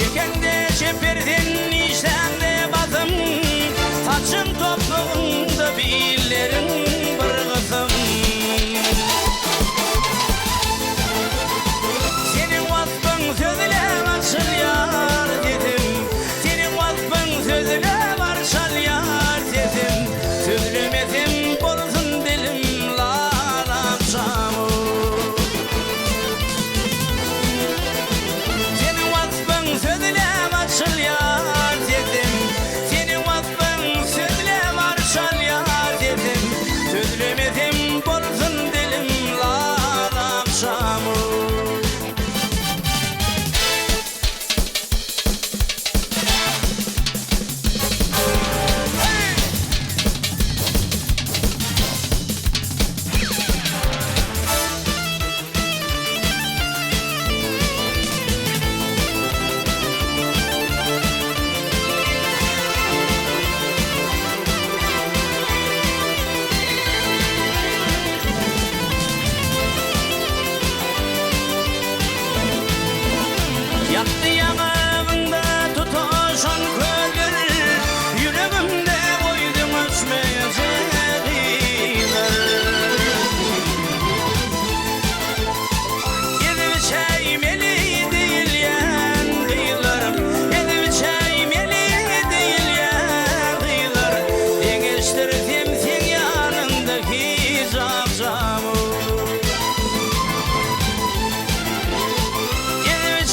Çekende çeperdin işende batım, saçın topluğunda billerin bir kızım. Senin vasfın sözüle varşal yar dedim, senin vasfın sözüle varşal yar dedim. Sözlümetim bolsun dilim lar akşamı. Senin vasfın sözüle varşal yar dedim, senin vasfın sözüle varşal yar dedim. Sözlümetim bolsun dilim lar akşamı. Yaktı yanağımda tutuşan köldür, yüreğimde koydum öçmeyecek iler. Yedi çeymeli değil yen kıyılarım, yedi çeymeli değil yen kıyılar. Değiştirdim sen yanındaki cavcamı.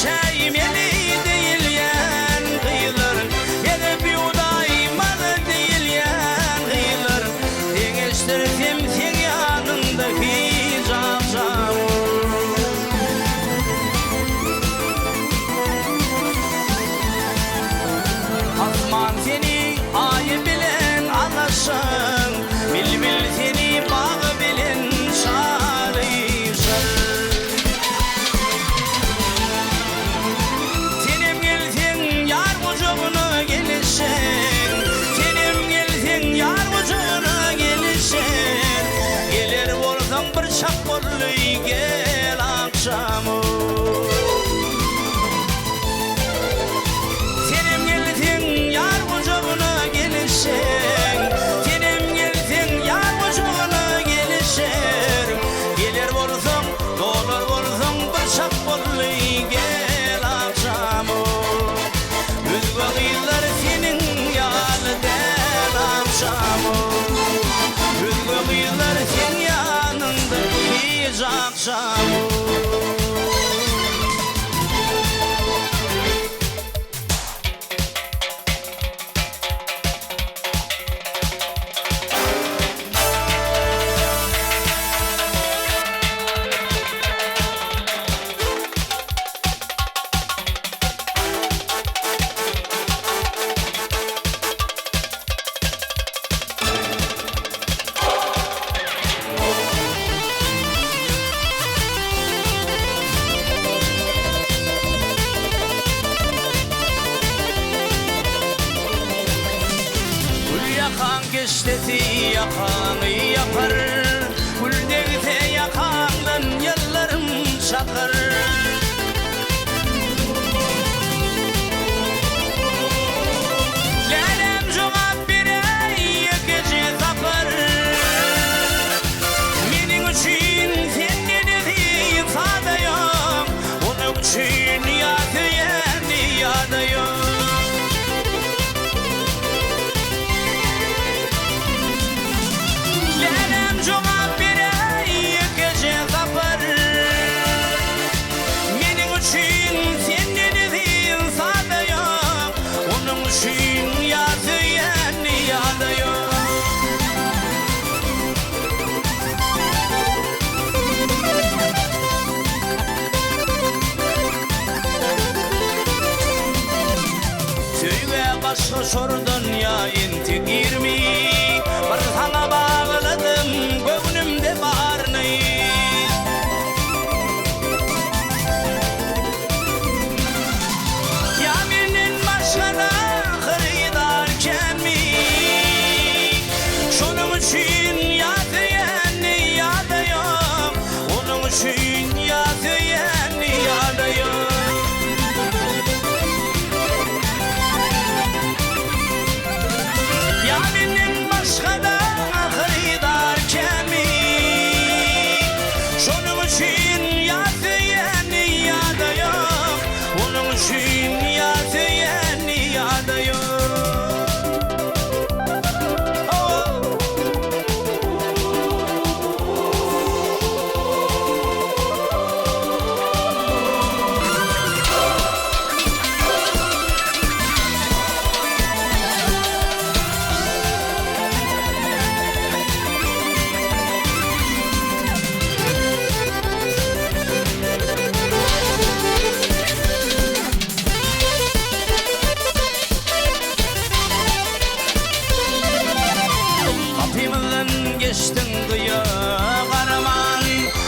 Çeymeli değil yen kıyılar, yedi bir udaymalı değil yen kıyılar. Değiştirdim sen yanındaki cavcamı. Asman seni ayı bilen anlaşın, bil bil seni bağı bilen şarışır. Senim gelsin yar kucağına gelişin, senim gelsin yar kucağına gelişin. Gelir olsam bir şapkalı gel akşamı. Senim gelsin yar kucağına gelişin, senim gelsin yar kucağına gelişin. Gelir olsam dolar olsam bir şapkalı gel akşamı. Üzgünler senin yanından akşamı, üzgünler senin yanında hiç akşamı. Yakan geçteti yakanı yakar, Güldekte yakandan yıllarım çakar. Lelem cevap birey gece tapar. Menin için sen ne dediğin sade yok, onun için yatıyen yadı yok. Lelem cevap birey gece tapar. Menin için sen ne dediğin sade yok, onun için yatıyen yadı yok. Söyle başka sordun ya inti girmi, bir sana bağladım gönlümde bağrını. Ya benim başkana kırıdarken mi, şunun için yatıyen yadı yok, onun için yatıyen yadı yok. için yatıyan niyada yok. Kapımdan geçtin kıya Karaman,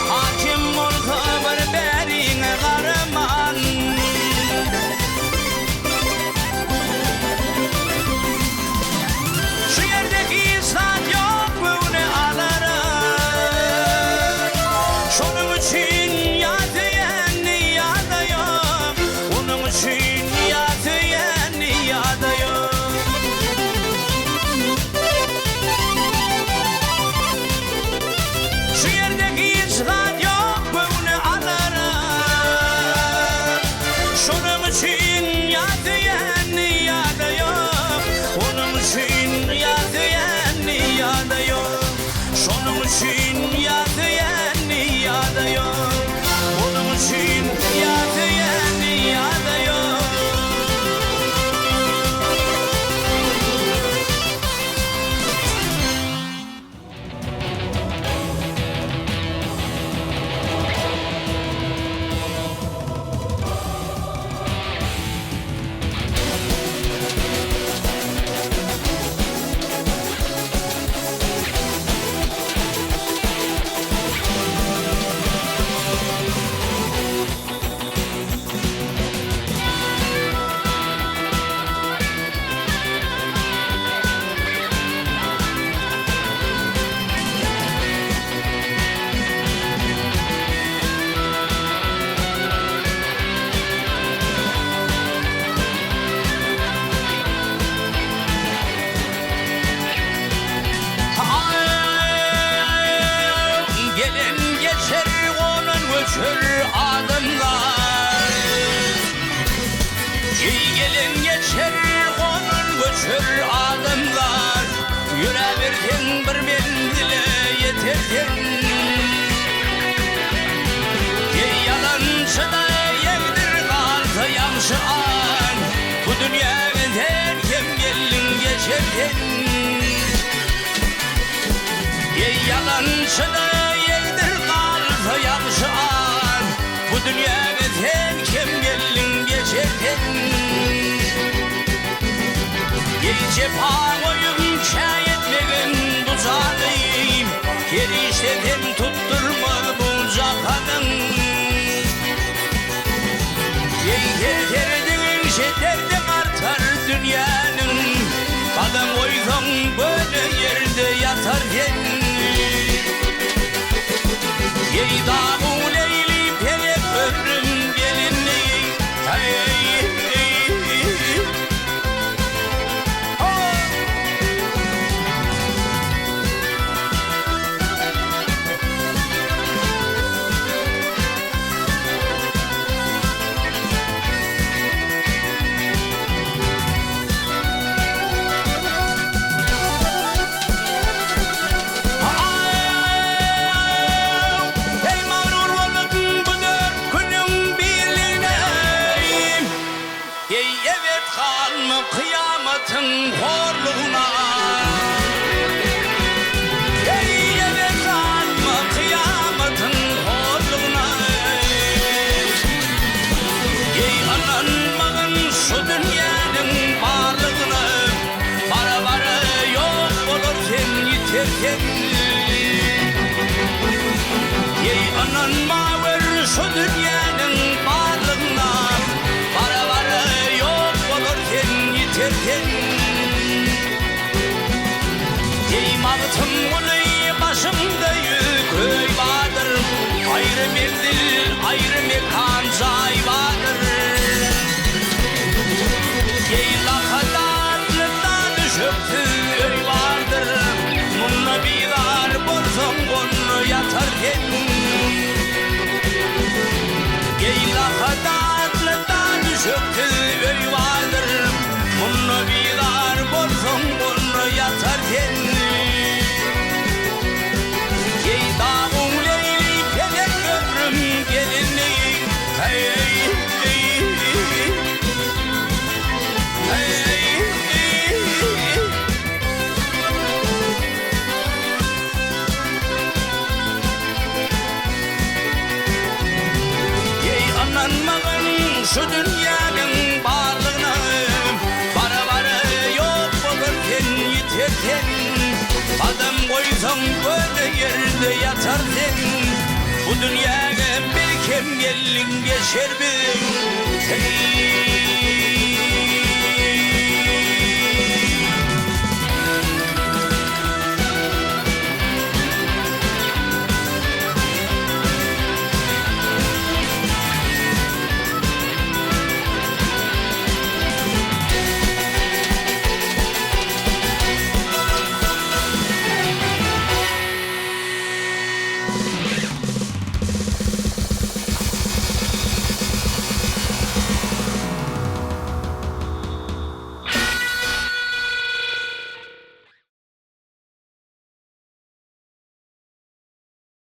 hakim oldu bir berine Karaman. Şu yerdeki insan yok bunu alırım. Şunun için yatıyan niyada yok. Onun için yatıyan niyada yok. Şu yerdeki insan yok bunu alırım. Şunun için yatıyan niyada yok. Onun için yatıyan niyada yok. Şunun için yatıyan niyada yok. Onun için yatıyan niyada yok. Gelin geçer onun göçür adımlar. Gelin geçer onun göçür adımlar. Yüreğirken bir mendile yeterken. Yalancı da yektir kaldı yansı an. Bu dünyadan kim gelin geçerken. Yalancı da yektir kaldı yansı an. Bu dünyadan kim gelin geçerken. Cephaneyim şayetmegin buzağıyım. Gerişten tutturma bulacak kadın. Yerderdin şederdin artar dünyanın. Kadın koydun böyle yerde yatarken. Dağ leyli pelek ömrüm gelinliği. Evet kalma kıyametin horluğuna. Evet kalma kıyametin horluğuna. Ananmağın şu dünyanın varlığına. Bara bara yok olurken yiterken. Ananmağın şu dünyanın varlığına. Bara bara yok olurken yiterken. Mağıtım onu başımda köy vardır. Ayrı mendil, ayrı mekan zay vardır. Yeyla kadarlıktan düşüktü köy vardır. Bununla bir var bozum bunu yatarken. Yeyla kadarlıktan düşüktü de yatar senin. Bu dünyaya belki gelin geçer bir. Hey